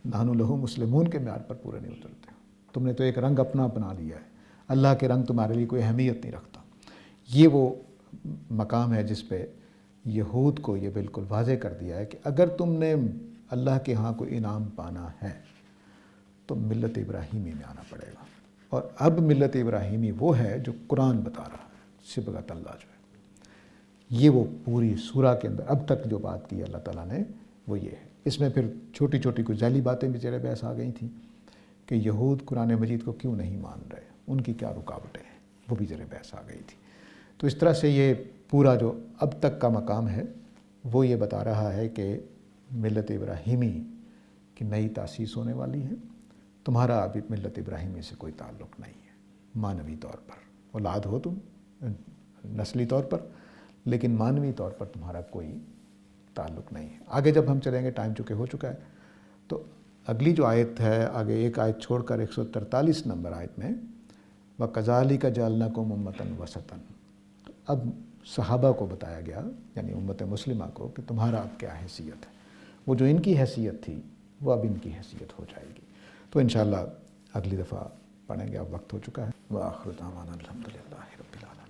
نحن لہو مسلمون کے معیار پر پورے نہیں اترتے ہو. تم نے تو ایک رنگ اپنا اپنا لیا ہے، اللہ کے رنگ تمہارے لیے کوئی اہمیت نہیں رکھتا. یہ وہ مقام ہے جس پہ یہود کو یہ بالکل واضح کر دیا ہے کہ اگر تم نے اللہ کے ہاں کوئی انعام پانا ہے تو ملت ابراہیمی میں آنا پڑے گا. اور اب ملت ابراہیمی وہ ہے جو قرآن بتا رہا ہے، صبغۃ اللہ جو ہے. یہ وہ پوری سورہ کے اندر اب تک جو بات کی اللہ تعالیٰ نے وہ یہ ہے. اس میں پھر چھوٹی چھوٹی کچھ ذیلی باتیں بھی زیر بحث آ گئی تھیں کہ یہود قرآن مجید کو کیوں نہیں مان رہے، ان کی کیا رکاوٹیں ہیں، وہ بھی زیر بحث آ گئی تھی. تو اس طرح سے یہ پورا جو اب تک کا مقام ہے وہ یہ بتا رہا ہے کہ ملت ابراہیمی کی نئی تاسیس ہونے والی ہے. تمہارا ابھی ملت ابراہیمی سے کوئی تعلق نہیں ہے معنوی طور پر. اولاد ہو تم نسلی طور پر، لیکن معنوی طور پر تمہارا کوئی تعلق نہیں ہے. آگے جب ہم چلیں گے، ٹائم چونکہ ہو چکا ہے، تو اگلی جو آیت ہے، آگے ایک آیت چھوڑ کر 143 نمبر آیت میں وَكَذَلِكَ جَعَلْنَاكُمْ أُمَّةً وَسَطًا، تو اب صحابہ کو بتایا گیا، یعنی امت مسلمہ کو، کہ تمہارا اب کیا حیثیت ہے. وہ جو ان کی حیثیت تھی وہ اب ان کی حیثیت ہو جائے گی. تو انشاءاللہ اگلی دفعہ پڑھیں گے. اب وقت ہو چکا ہے. وآخر دعوانا الحمدللہ رب العالمین.